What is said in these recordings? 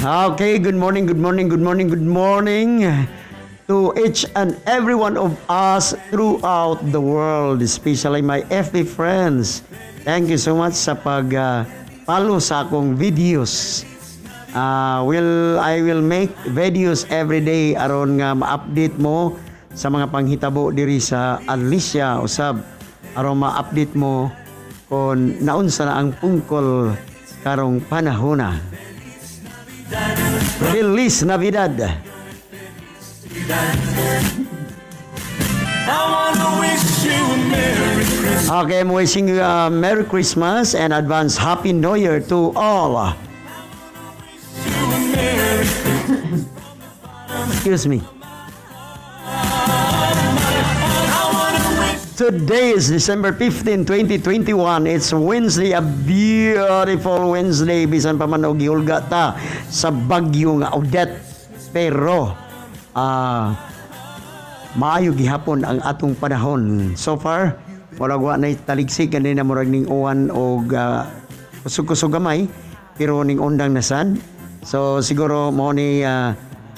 Okay, good morning, good morning, good morning, good morning to each and every one of us throughout the world, especially my FB friends. Thank you so much sa pag-follow sa akong videos. I will make videos every day aron nga ma-update mo sa mga panghitabo diri sa Alicia usab aron ma-update mo kung naunsa na ang pungkol karong panahona. Feliz Navidad. Okay, I'm wishing you a Merry Christmas and advance Happy New Year to all. Excuse me. Today is December 15, 2021. It's Wednesday, a beautiful Wednesday. Bisan pa man og giulga ta sa bagyo nga Odette. Pero maayo gihapon ang atong panahon. So far, wala na taligsik kanina murag ning uwan og kusog-kusog gamay pero ning undang nasan. So siguro mo ni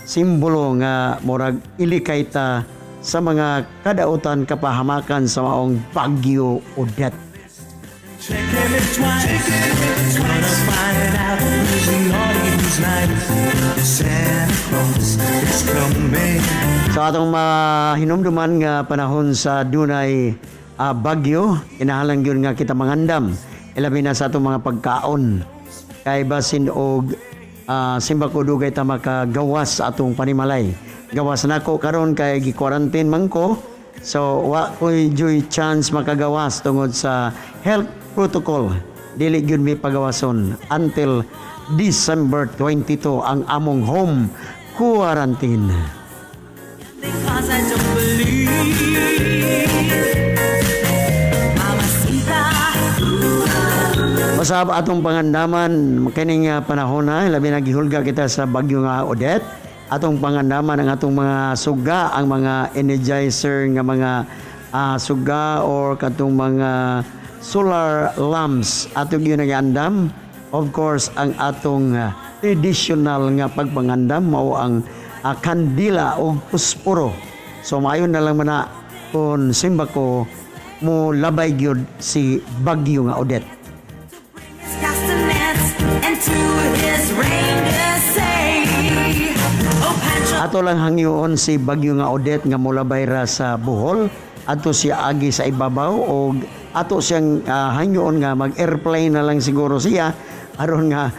simbolo nga murag ilikay ta sa mga kadautan kapahamakan sa maong bagyo Odette. So atong hinumduman nga panahon sa dunay bagyo, kinahanglan gyud nga kita mangandam ilabi na sa atong mga pagkaon kay basin og simba ko dugay ta makagawas sa atong panimalay. Gawas nako karon kay gi-quarantine man ko. So wa koy joy chance makagawas tungod sa health protocol. Dili gyud mi pagawason until December 22 ang among home quarantine. Because I don't Masab atong pangandaman kining panahon na labi na gihulga kita sa bagyo nga Odette. Atong pangandaman ang atong mga suga, ang mga energizer nga mga suga or katong mga solar lamps atong yun nag-andam. Of course, ang atong traditional nga pagpangandam mao ang kandila o pusporo. So maayon na lang mana kung simba ko mo labay gyud si bagyo nga Odette. Ato lang hangyoon si bagyo nga Odette nga molabay ra sa Bohol, ato siya agi sa ibabaw o ato siyang hangyoon nga mag-airplane na lang siguro siya aron nga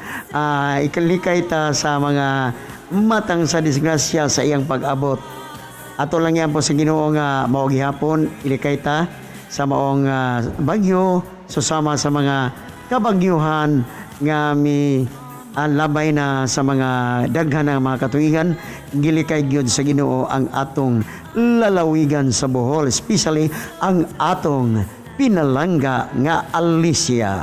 ikalikay ta sa mga matang sa disgrasya sa iyang pag-abot. Ato lang yan po sa Ginoo nga mao gihapon ilikay ta sa maong bagyo susama sa mga kabagyuhan nga labay na sa mga daghan ng mga katuigan gilikay gyud sa Ginoo ang atong lalawigan sa Bohol, especially ang atong pinalangga nga Alicia.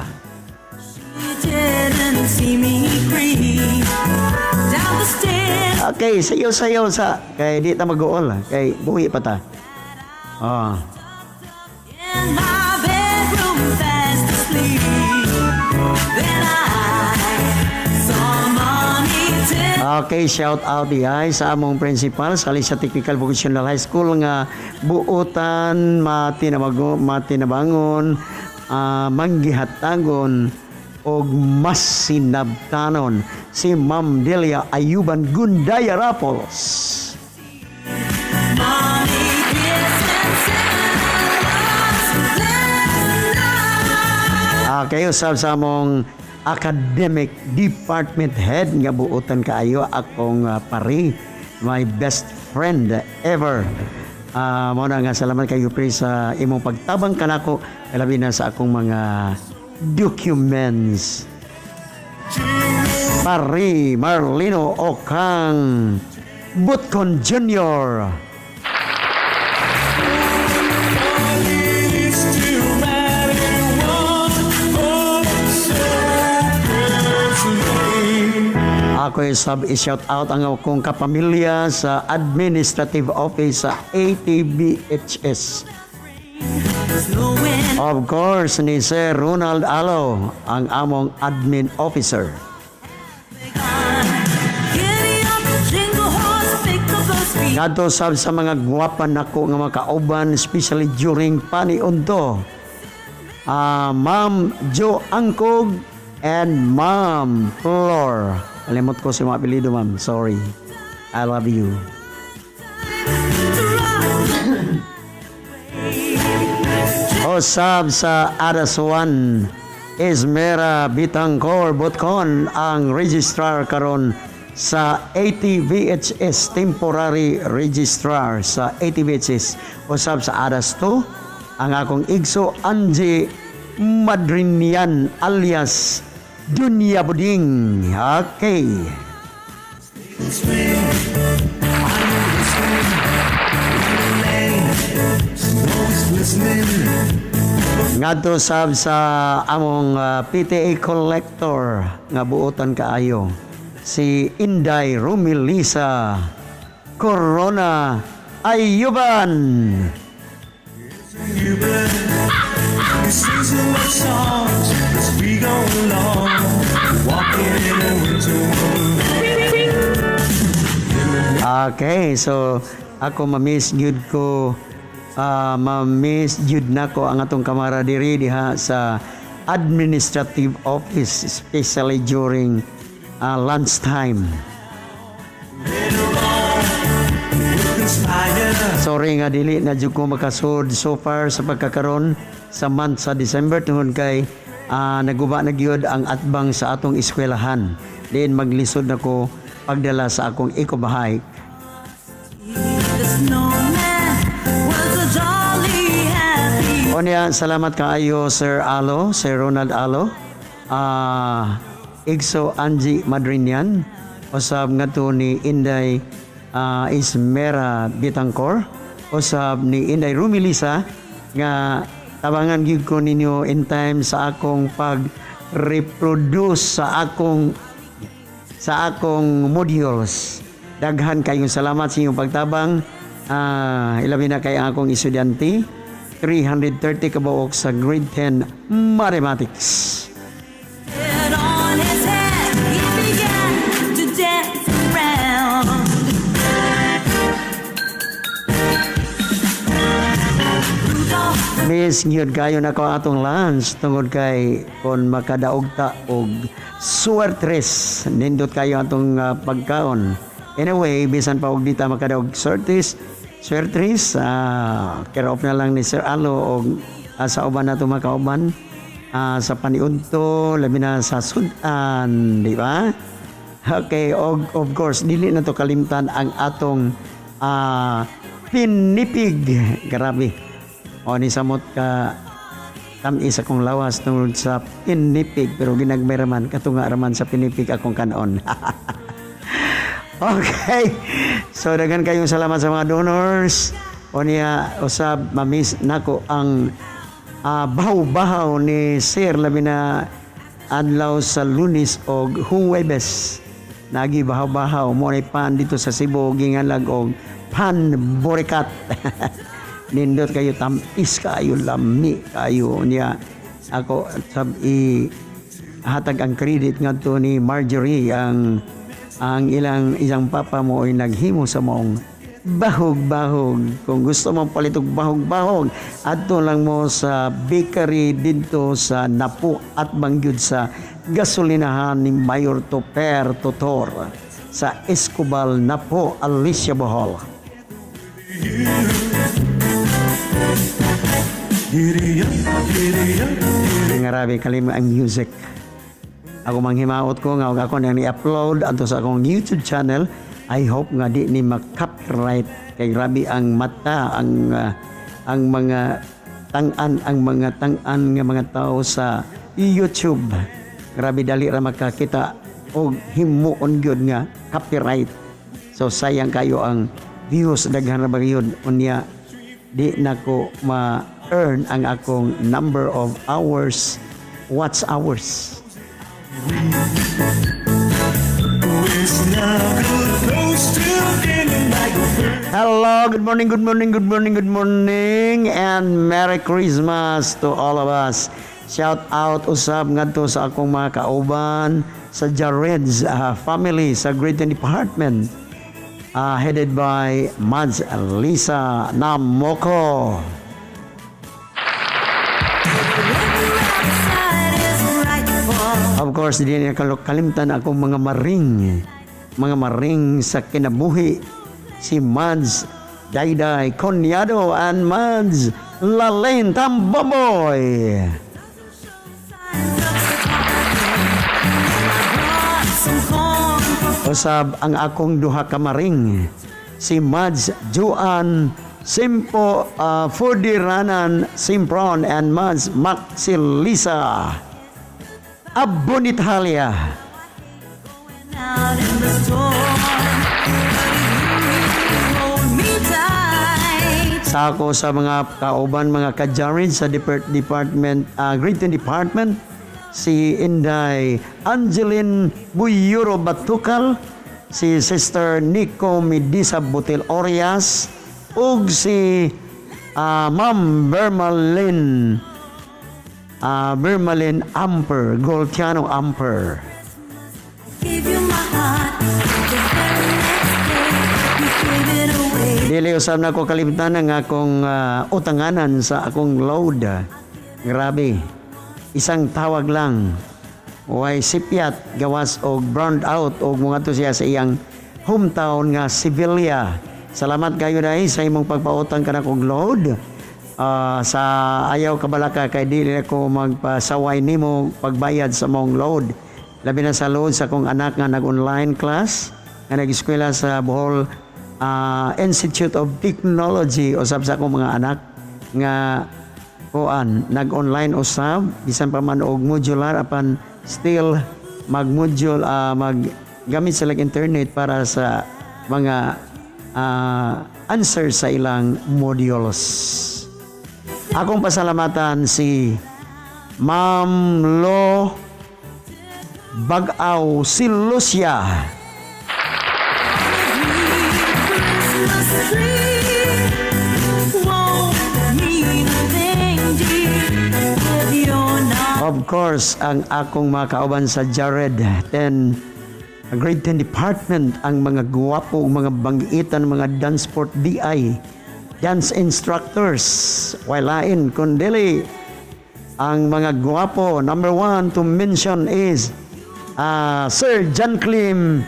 Okay, sayo-sayo sa kay di ta mag-uol kay buhi pa ta. In my bedroom fast asleep. Okay, shout out diay sa among principal sa Alicia Technical Vocational High School nga buotan, matinabangon, manggihatagon og mas sinabtanon si Ma'am Delia Ayuban Gundaya Rapols. Okay, usab sa among academic department head nga buotan kaayo akong pari, my best friend ever. Mao na nga salamat kayo pre sa imong pagtabang kanako labi na sa akong mga documents. Pari Marlino Okang Butcon Jr. Ako i-shout out ang akong kapamilya sa administrative office sa ATBHS. Of course, ni Sir Ronald Alo, ang among admin officer. Ngadto sab sa mga guwapan nako nga mga kauban, especially during paniunto. Ma'am Jo Angkog and Ma'am Flor. Alimot ko si mga apelido, ma'am. Sorry. I love you. Osab sa Adaswan, Esmera Bitangcor Botcon ang registrar karon sa ATVHS, temporary registrar sa ATVHS. Osab sa Adas 2 ang akong igso Angie Madrinian alias Dunya Buding. Okay. Ngadto sab sa among PTA collector nga buotan kaayo si Inday Rumilisa Corona Ayuban. Okay, so ako ma-miss gyud ko, ma-miss gyud nako ang atong kamaradiri diha sa administrative office, especially during lunch time. Sorry nga dili na jud ko makasud so far sa pagkakaron sa month sa December tungod kay naguba na gyud ang atbang sa atong eskwelahan. Then maglisod nako pagdala sa akong eco-bahay. Onya, salamat kaayo Sir Alo, Sir Ronald Alo. Igso Angie Madrinian, usab ngadto ni Inday Ismera Bitangcor, usab ni Inday Rumilisa nga tabangan gyud ko ninyo in time sa akong pag-reproduce sa akong modules. Daghan kayong salamat sa inyong pagtabang. Ilabi na kay ang akong estudyante, 330 kabuok sa grade 10 mathematics. Miss gyud kayo na ko atong lunch tungod kay kon makadaog ta og suertres nindot kayo atong pagkaon. Anyway, bisan pa og dita makadaog suertres, care off na lang ni Sir Alo og sa uban nato mga kauban sa paniudto labi na sa sudan, di ba? Okay, of course dili na to kalimtan ang atong pinipig. Grabe. O ni samot ka tamis akong lawas tungod sa pinipig pero ginagmay raman katunga raman sa pinipig akong kanon. Okay. So daghan kayong salamat sa mga donors. O niya usab mamiss nako ang bahaw-bahaw ni Sir labi na adlaw sa Lunes og Huwebes. Nagi bahaw-bahaw mo ni pan dito sa Cebu gingalag og pan borikat. Nindot kayo tamis kayo lami kayo niya ako sab hatag ang credit ngadto ni Marjorie ang isang papa mo ay naghimo sa mong bahog-bahog. Kung gusto mong palitog bahog-bahog adto lang mo sa bakery dito sa Napo at bangyud sa gasolinahan ni Mayor Toper Totor sa Escobal, Napo, Alicia, Bohol. Ngarabi kalim ang music. Ako manghimaot ko nga ako nang i-upload ato sa akong YouTube channel. I hope nga di ni ma-copyright kay grabe ang mata ang mga tangan nga mga tao sa YouTube. Grabe dali ra makakita og himuon gyud nga copyright. So sayang kayo ang views daghan ra bagayod unya di nako ma-earn ang akong number of hours, watch hours. Hello, good morning, and Merry Christmas to all of us. Shout out usab ngadto sa akong mga kauban sa Jared's family sa Grade 10 Department. headed by Mads Lisa Namoko. Of course, di niya kalimtan akong mga maring sa kinabuhi, si Mads Dayday Conyado and Mads Lalain Tamboboy. Usab ang akong duha ka maring, si Mads Juan Simpo Fudiranan Simpron and Mads Maxilisa Abonitalia. Sa ako sa mga kauban, mga kajarin sa department, grade 10 department, si Inday Angeline Buyuro Batukal, si Sister Nico Medisa Butil Orias, ug si Ma'am Bermalin Amper, Goltiano Amper. Dili usab na ko kalimtan ang akong utanganan sa akong load. Grabe. Isang tawag lang. Way sipyat gawas og burned out og mga to siya sa iyang hometown nga Sevilla. Salamat kayo dai sa imong pagpautang kanakong load. Sa ayaw kabalaka kay dili ko magpasaway nimo pagbayad sa mong load. Labi na sa load sa akong anak nga nag-online class, nga nag-eskwela sa Bohol Institute of Technology, usab sa akong mga anak nga nag-online usab bisan pa man og modular apan still mag-module gamit sila internet para sa mga answer sa ilang modules. Akong pasalamatan si Ma'am Lo Bagaw Silusia. Of course, ang akong mga kauban sa Jared 10, grade 10 department, ang mga guwapo, mga banggitan, mga dance sport DI, dance instructors, walain kundili ang mga guwapo. Number 1 to mention is Sir John Clim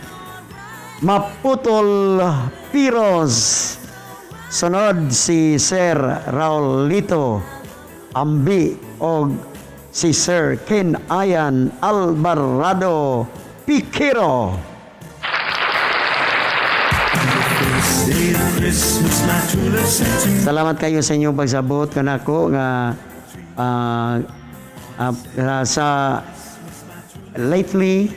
Maputol Piros. Sunod si Sir Raulito Ambi o si Sir Ken Ayan Alvarado Piquero. Salamat kayo sa inyong pagsabot kanako nga sa lately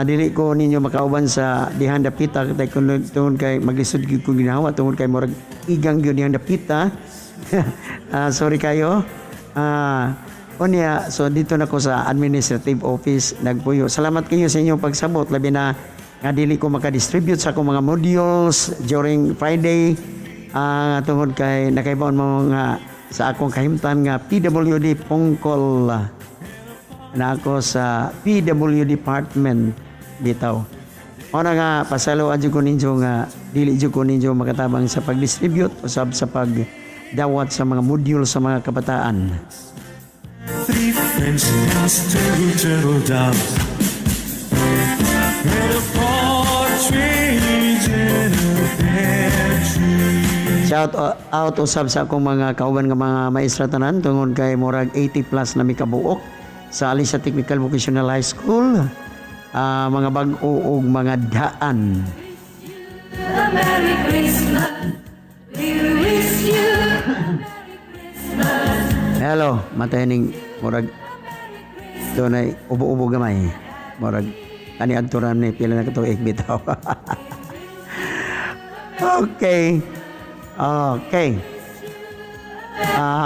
dili ko ninyo makauban sa dihang dapita kay tungod kay maglisod gyud ko ginawa tungod kay murag igang gyud dihang dapita. Sorry kayo. So dito na ko sa administrative office nagpuyo. Salamat kayo sa inyong pagsabot labi na nga dili ko maka-distribute sa akong mga modules during Friday tungod kay nakaibaon mo nga sa akong kahimtan nga PWD Pongkol na ako sa PW department bitaw. Ona nga pasalo adyo ko ninyo nga dili jud ko ninyo makatabang sa pag-distribute usab sa pagdawat sa mga module sa mga kabataan. Three French hens, two turtle doves, and a partridge in a pear tree. Shout out usab sa akong mga kauban nga mga maestra tanan tungod kay murag 80 plus na mi kabuok sa Alicia Technical Vocational High School, mga bag-o ug mga daan. Merry Christmas. We wish you Merry Christmas. Hello, matahining murag dunay ubo-ubo gamay. Murag ani adturan ni pila na katuig bitaw. Okay.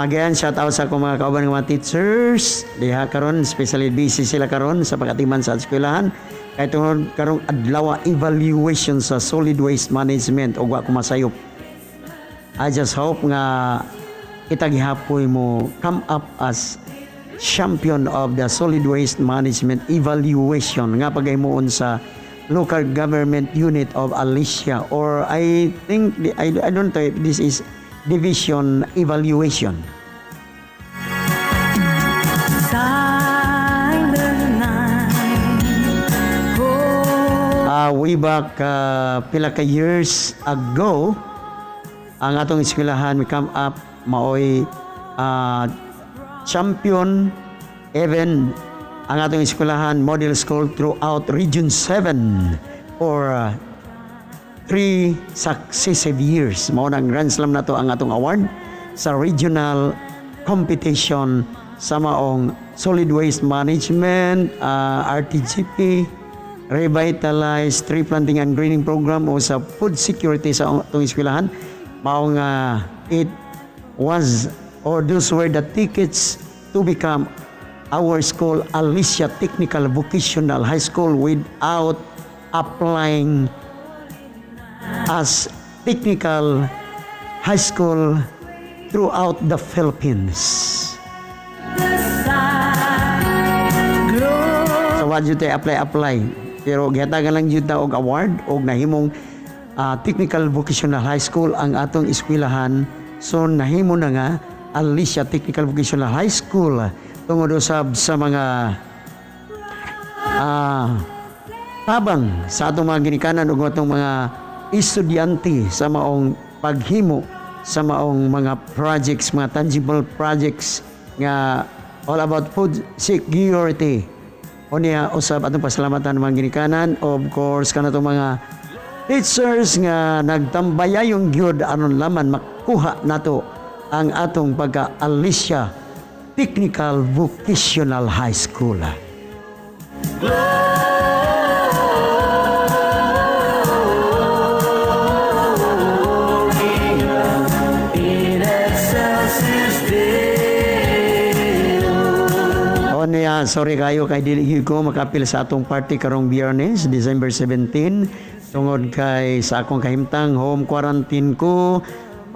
Again, shout out sa akong mga kauban ng mga teachers. Diha karon, especially busy sila karon sa pag-atiman sa eskwelahan. Kay tungod karong adlaw evaluation sa solid waste management ug wa ko masayop. I just hope nga kita gihapoy mo come up as champion of the solid waste management evaluation nga pagaymoon sa local government unit of Alicia, or I think I don't know if this is division evaluation. Way back pila ka years ago, ang atong eskwelahan may come up maoy champion even ang atong eskwelahan model school throughout Region 7 for 3 successive years. Mao nang Grand Slam na to ang atong award sa regional competition sa maong solid waste management, RTGP, revitalize tree planting and greening program o sa food security sa atong eskwelahan. Mao nga it was, or those were the tickets to become our school Alicia Technical Vocational High School without applying as technical high school throughout the Philippines. So what you apply pero gihatagan lang jud ta og award og nahimong Technical Vocational High School ang atong eskwelahan. So nahimo na nga Alicia Technical Vocational High School tungod usab sa mga tabang sa atong mga ginikanan ug atong mga estudyante sa maong paghimo sa maong mga projects, mga tangible projects nga all about food security. O niya usab atong pasalamatan mga ginikanan, of course kanatong mga teachers nga nagtambayayong gyud aron laman makuha nato ang atong pagka Alicia Technical Vocational High School. Sorry kayo kay dili ko makapil sa atong party karong Biyernes, December 17 tungod kay sa akong kahimtang home quarantine ko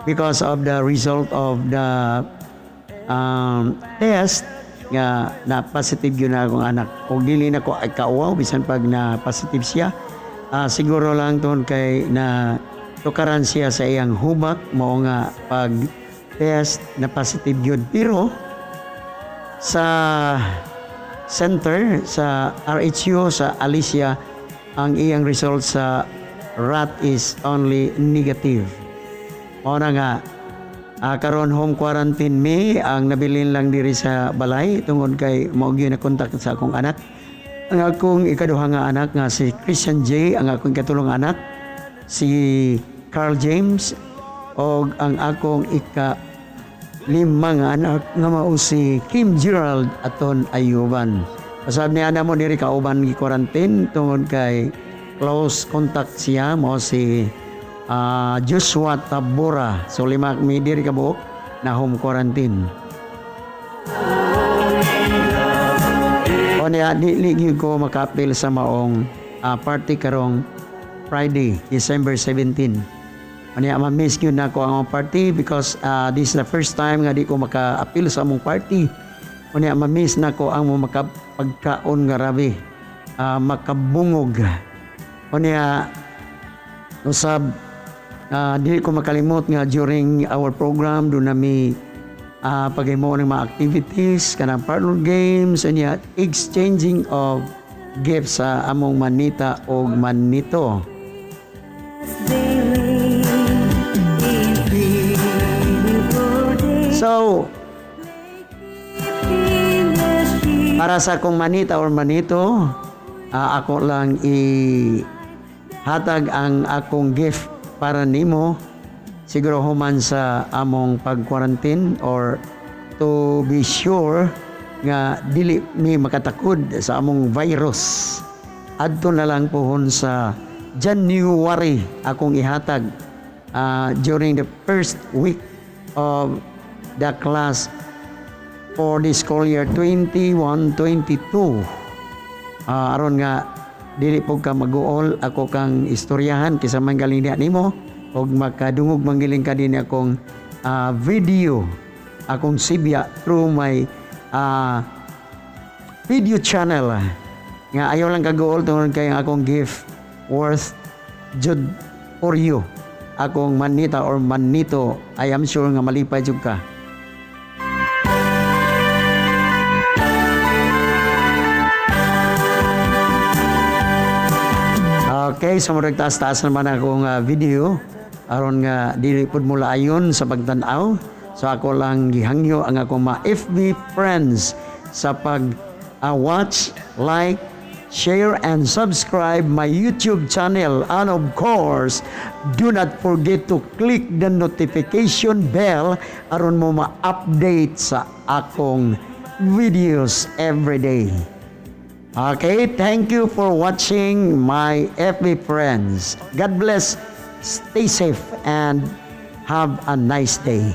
because of the result of the test nga na positive yun na akong anak. Kung dili na ko ay kauwaw bisan pag na positive siya, siguro lang tungod kay na tukaran siya sa iyang hubak mao nga pag test na positive yun. Pero sa center sa RHU sa Alicia ang iyang result sa RAT is only negative. O na nga karon home quarantine me ang nabilin lang diri sa balay tungod kay mao gyud na kontak sa akong anak. Ang akong ikaduha nga anak nga si Christian J, ang akong katulong anak si Carl James o ang akong ika-5 nga anak nga mao si Kim Gerald aton Ayuban. Pasab ni ana mo diri kauban gi quarantine tungod kay close contact siya mo si Joshua Tabora. So 5 mi diri ka buok na home quarantine. O niya dili ko makapil sa maong party karong Friday, December 17. Ano ma-miss yun na ako ang party because this is the first time nga di ko maka-appeal sa among party. Ano ma-miss na ko ang makapagkaon nga rabi, makabungog. Ano usab di ko makalimot nga during our program doon nami paghimo ng mga activities kanang parlor games and exchanging of gifts sa among manita o manito. So, para sa akong manita or manito, ako lang ihatag ang akong gift para nimo. Siguro human sa among pag-quarantine or to be sure nga dili mi makatakod sa among virus. Adto na lang pohon sa January akong ihatag during the first week of the class for the school year 21-22. Aron nga dili po ka mag-uol ako kang istoryahan kisa man galing diha nimo og makadungog manggiling ka din akong video akong sibya through my video channel nga ayaw lang kag-uol tungod kay akong gift worth jud for you. Akong manita or manito, I am sure nga malipay jud ka. Okay, so murag taas-taas naman akong video aron nga dili pud mo laayon sa pagtan-aw. So ako lang gihangyo ang akong mga FB friends sa pag watch, like, share and subscribe my YouTube channel, and of course, do not forget to click the notification bell aron mo ma-update sa akong videos every day. Okay, thank you for watching my FB friends. God bless, stay safe, and have a nice day.